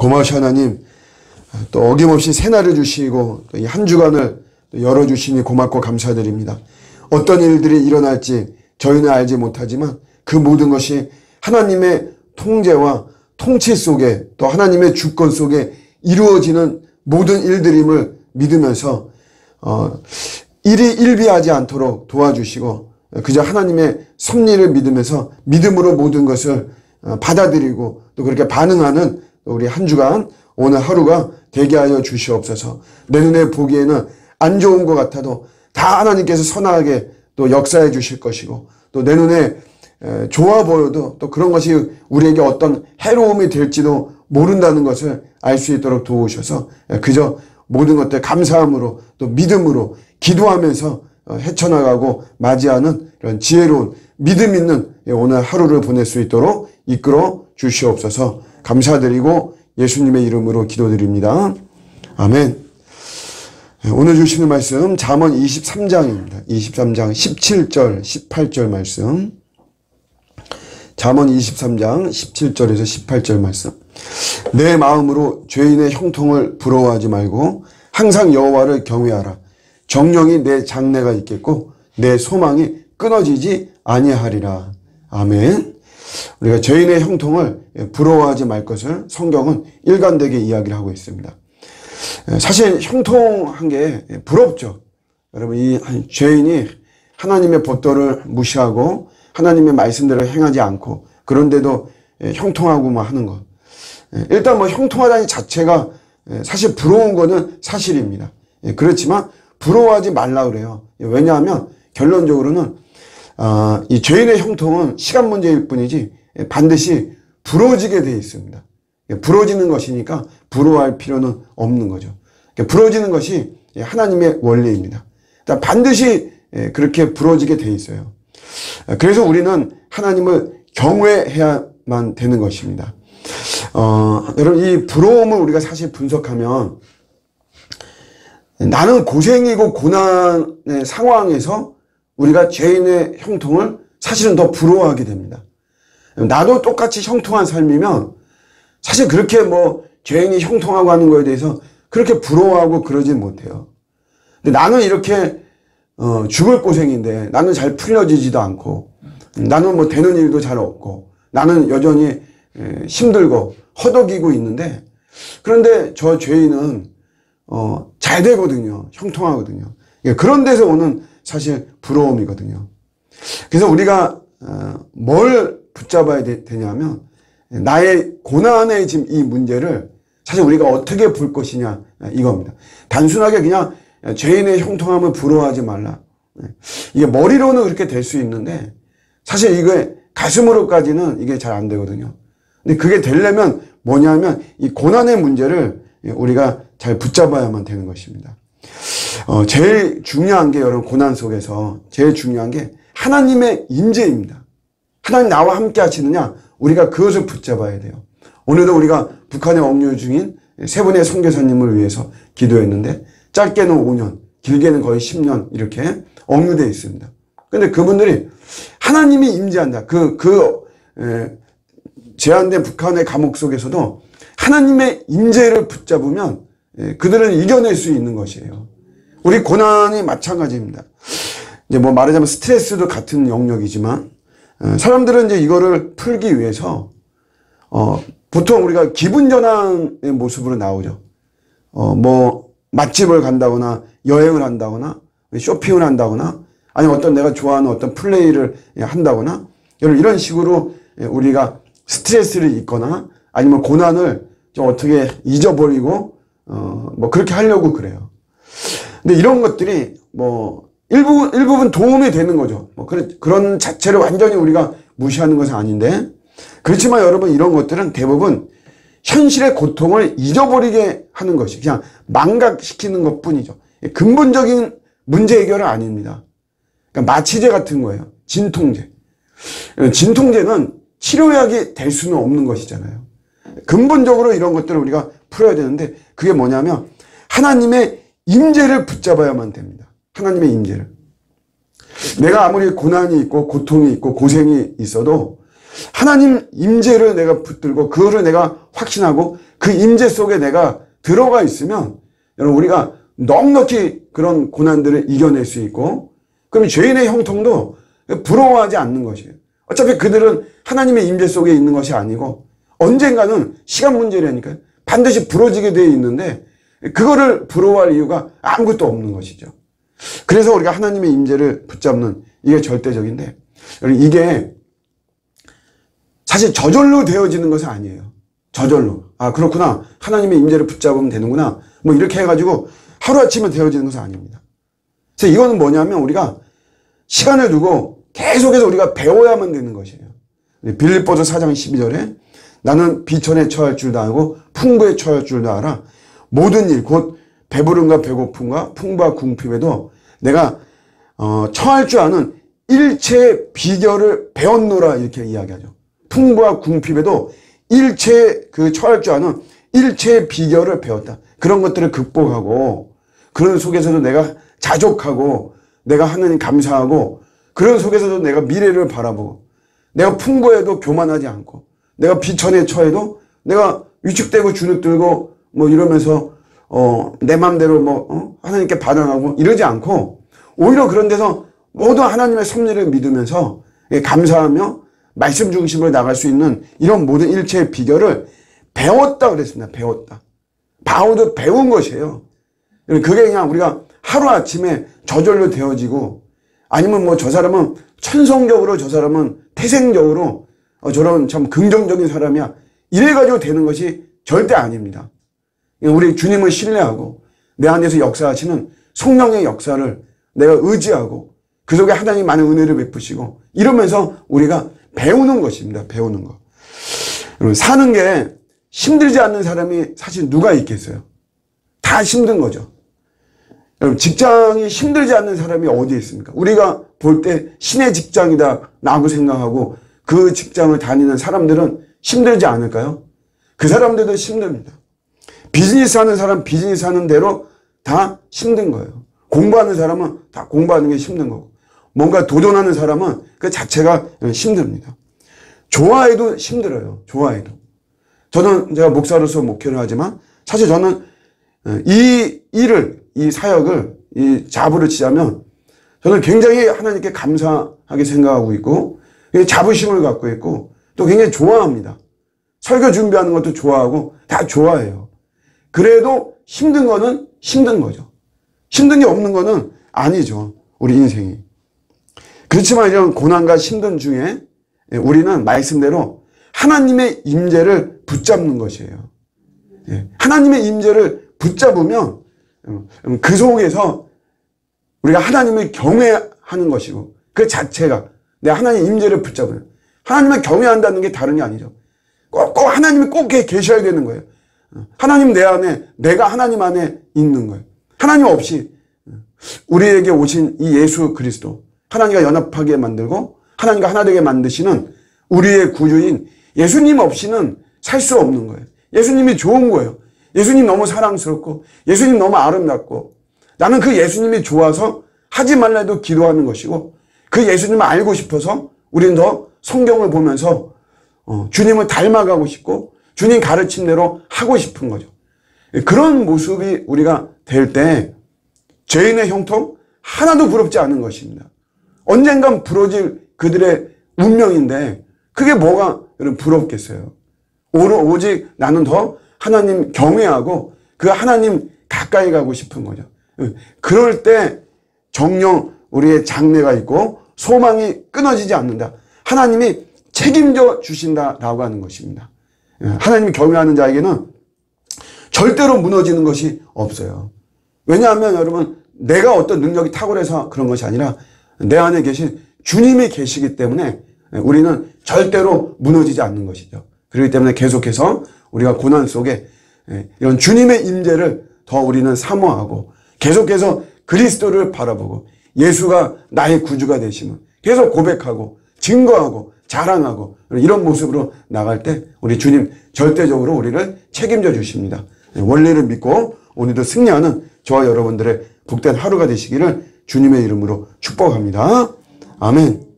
고마우신 하나님, 또 어김없이 새날을 주시고 또 이 한 주간을 열어주시니 고맙고 감사드립니다. 어떤 일들이 일어날지 저희는 알지 못하지만 그 모든 것이 하나님의 통제와 통치 속에 또 하나님의 주권 속에 이루어지는 모든 일들임을 믿으면서 일이 일비하지 않도록 도와주시고 그저 하나님의 섭리를 믿으면서 믿음으로 모든 것을 받아들이고 또 그렇게 반응하는 우리 한 주간 오늘 하루가 되게 하여 주시옵소서. 내 눈에 보기에는 안 좋은 것 같아도 다 하나님께서 선하게 또 역사해 주실 것이고 또 내 눈에 좋아 보여도 또 그런 것이 우리에게 어떤 해로움이 될지도 모른다는 것을 알 수 있도록 도우셔서 그저 모든 것들 감사함으로 또 믿음으로 기도하면서 헤쳐나가고 맞이하는 이런 지혜로운 믿음 있는 오늘 하루를 보낼 수 있도록 이끌어 주시옵소서. 감사드리고 예수님의 이름으로 기도드립니다. 아멘. 오늘 주시는 말씀 잠언 23장입니다. 23장 17절 18절 말씀. 잠언 23장 17절에서 18절 말씀. 내 마음으로 죄인의 형통을 부러워하지 말고 항상 여호와를 경외하라. 정령이 내 장래가 있겠고 내 소망이 끊어지지 아니하리라. 아멘. 우리가 죄인의 형통을 부러워하지 말 것을 성경은 일관되게 이야기를 하고 있습니다. 사실 형통한 게 부럽죠. 여러분, 이 죄인이 하나님의 법도를 무시하고 하나님의 말씀대로 행하지 않고 그런데도 형통하고만 하는 것. 일단 뭐 형통하다는 자체가 사실 부러운 거는 사실입니다. 그렇지만 부러워하지 말라 그래요. 왜냐하면 결론적으로는 이 죄인의 형통은 시간 문제일 뿐이지 반드시 부러지게 되어 있습니다. 부러지는 것이니까 부러워할 필요는 없는 거죠. 부러지는 것이 하나님의 원리입니다. 반드시 그렇게 부러지게 되어 있어요. 그래서 우리는 하나님을 경외해야만 되는 것입니다. 여러분, 이 부러움을 우리가 사실 분석하면 나는 고생이고 고난의 상황에서 우리가 죄인의 형통을 사실은 더 부러워하게 됩니다. 나도 똑같이 형통한 삶이면 사실 그렇게 뭐 죄인이 형통하고 하는 거에 대해서 그렇게 부러워하고 그러진 못해요. 근데 나는 이렇게 죽을 고생인데 나는 잘 풀려지지도 않고 나는 뭐 되는 일도 잘 없고 나는 여전히 힘들고 허덕이고 있는데 그런데 저 죄인은 잘 되거든요. 형통하거든요. 그런 데서 오는 사실 부러움이거든요. 그래서 우리가 뭘 붙잡아야 되냐면 나의 고난의 지금 이 문제를 사실 우리가 어떻게 볼 것이냐 이겁니다. 단순하게 그냥 죄인의 형통함을 부러워하지 말라. 이게 머리로는 그렇게 될 수 있는데 사실 이게 가슴으로까지는 이게 잘 안 되거든요. 근데 그게 되려면 뭐냐면 이 고난의 문제를 우리가 잘 붙잡아야만 되는 것입니다. 제일 중요한 게 여러분 고난 속에서 제일 중요한 게 하나님의 임재입니다. 하나님 나와 함께 하시느냐 우리가 그것을 붙잡아야 돼요. 오늘도 우리가 북한에 억류 중인 세 분의 선교사님을 위해서 기도했는데 짧게는 5년 길게는 거의 10년 이렇게 억류되어 있습니다. 근데 그분들이 하나님이 임재한다. 제한된 북한의 감옥 속에서도 하나님의 임재를 붙잡으면 그들은 이겨낼 수 있는 것이에요. 우리 고난이 마찬가지입니다. 이제 뭐 말하자면 스트레스도 같은 영역이지만 사람들은 이제 이거를 풀기 위해서 보통 우리가 기분 전환의 모습으로 나오죠. 뭐 맛집을 간다거나 여행을 한다거나 쇼핑을 한다거나 아니면 어떤 내가 좋아하는 어떤 플레이를 한다거나 이런 식으로 우리가 스트레스를 잊거나 아니면 고난을 좀 어떻게 잊어버리고 뭐 그렇게 하려고 그래요. 근데 이런 것들이 뭐 일부분 도움이 되는 거죠. 뭐 그런 자체를 완전히 우리가 무시하는 것은 아닌데 그렇지만 여러분 이런 것들은 대부분 현실의 고통을 잊어버리게 하는 것이 그냥 망각시키는 것 뿐이죠. 근본적인 문제 해결은 아닙니다. 그러니까 마취제 같은 거예요. 진통제. 진통제는 치료약이 될 수는 없는 것이잖아요. 근본적으로 이런 것들을 우리가 풀어야 되는데 그게 뭐냐면 하나님의 임재를 붙잡아야만 됩니다. 하나님의 임재를. 내가 아무리 고난이 있고 고통이 있고 고생이 있어도 하나님 임재를 내가 붙들고 그거를 내가 확신하고 그 임재 속에 내가 들어가 있으면 여러분 우리가 넉넉히 그런 고난들을 이겨낼 수 있고, 그럼 죄인의 형통도 부러워하지 않는 것이에요. 어차피 그들은 하나님의 임재 속에 있는 것이 아니고 언젠가는 시간 문제라니까요. 반드시 부러지게 되어 있는데 그거를 부러워할 이유가 아무것도 없는 것이죠. 그래서 우리가 하나님의 임재를 붙잡는 이게 절대적인데, 이게 사실 저절로 되어지는 것은 아니에요. 저절로. 아, 그렇구나. 하나님의 임재를 붙잡으면 되는구나. 뭐 이렇게 해가지고 하루아침에 되어지는 것은 아닙니다. 그래서 이거는 뭐냐면 우리가 시간을 두고 계속해서 우리가 배워야만 되는 것이에요. 빌립보서 4장 12절에 나는 비천에 처할 줄도 알고 풍부에 처할 줄도 알아. 모든 일, 곧 배부름과 배고픔과 풍부와 궁핍에도 내가 처할 줄 아는 일체의 비결을 배웠노라, 이렇게 이야기하죠. 풍부와 궁핍에도 처할 줄 아는 일체의 비결을 배웠다. 그런 것들을 극복하고, 그런 속에서도 내가 자족하고, 내가 하나님 감사하고, 그런 속에서도 내가 미래를 바라보고, 내가 풍부해도 교만하지 않고, 내가 비천에 처해도 내가 위축되고 주눅들고 뭐 이러면서 내 맘대로 하나님께 반항하고 이러지 않고, 오히려 그런 데서 모두 하나님의 섭리를 믿으면서 감사하며 말씀 중심으로 나갈 수 있는 이런 모든 일체의 비결을 배웠다 그랬습니다. 배웠다. 바울도 배운 것이에요. 그게 그냥 우리가 하루아침에 저절로 되어지고, 아니면 뭐 저 사람은 천성적으로, 저 사람은 태생적으로 저런 참 긍정적인 사람이야, 이래가지고 되는 것이 절대 아닙니다. 우리 주님을 신뢰하고 내 안에서 역사하시는 성령의 역사를 내가 의지하고 그 속에 하나님 많은 은혜를 베푸시고 이러면서 우리가 배우는 것입니다. 배우는 것. 여러분, 사는 게 힘들지 않는 사람이 사실 누가 있겠어요? 다 힘든 거죠. 여러분, 직장이 힘들지 않는 사람이 어디에 있습니까? 우리가 볼 때 신의 직장이다 라고 생각하고 그 직장을 다니는 사람들은 힘들지 않을까요? 그 사람들도 힘듭니다. 비즈니스 하는 사람 비즈니스 하는 대로 다 힘든 거예요. 공부하는 사람은 다 공부하는 게 힘든 거고, 뭔가 도전하는 사람은 그 자체가 힘듭니다. 좋아해도 힘들어요. 좋아해도. 저는 제가 목사로서 목회를 하지만 사실 저는 이 일을, 이 사역을, 이 자부를 치자면 저는 굉장히 하나님께 감사하게 생각하고 있고 자부심을 갖고 있고 또 굉장히 좋아합니다. 설교 준비하는 것도 좋아하고 다 좋아해요. 그래도 힘든 거는 힘든 거죠. 힘든 게 없는 거는 아니죠. 우리 인생이. 그렇지만 이런 고난과 힘든 중에 우리는 말씀대로 하나님의 임재를 붙잡는 것이에요. 하나님의 임재를 붙잡으면 그 속에서 우리가 하나님을 경외하는 것이고, 그 자체가 내 하나님 임재를 붙잡으면, 하나님을 경외한다는 게 다른 게 아니죠. 꼭 하나님이 꼭 계셔야 되는 거예요. 하나님 내 안에, 내가 하나님 안에 있는 거예요. 하나님 없이 우리에게 오신 이 예수 그리스도, 하나님과 연합하게 만들고 하나님과 하나 되게 만드시는 우리의 구주인 예수님 없이는 살 수 없는 거예요. 예수님이 좋은 거예요. 예수님 너무 사랑스럽고 예수님 너무 아름답고, 나는 그 예수님이 좋아서 하지 말라 해도 기도하는 것이고, 그 예수님을 알고 싶어서 우리는 더 성경을 보면서 주님을 닮아가고 싶고 주님 가르침대로 하고 싶은 거죠. 그런 모습이 우리가 될 때 죄인의 형통 하나도 부럽지 않은 것입니다. 언젠간 부러질 그들의 운명인데 그게 뭐가 부럽겠어요. 오직 나는 더 하나님 경외하고 그 하나님 가까이 가고 싶은 거죠. 그럴 때 정녕 우리의 장래가 있고 소망이 끊어지지 않는다. 하나님이 책임져 주신다라고 하는 것입니다. 하나님이 경외하는 자에게는 절대로 무너지는 것이 없어요. 왜냐하면 여러분, 내가 어떤 능력이 탁월해서 그런 것이 아니라 내 안에 계신 주님이 계시기 때문에 우리는 절대로 무너지지 않는 것이죠. 그렇기 때문에 계속해서 우리가 고난 속에 이런 주님의 임재를 더 우리는 사모하고 계속해서 그리스도를 바라보고 예수가 나의 구주가 되심을 계속 고백하고 증거하고 자랑하고 이런 모습으로 나갈 때 우리 주님 절대적으로 우리를 책임져 주십니다. 원리를 믿고 오늘도 승리하는 저와 여러분들의 복된 하루가 되시기를 주님의 이름으로 축복합니다. 아멘.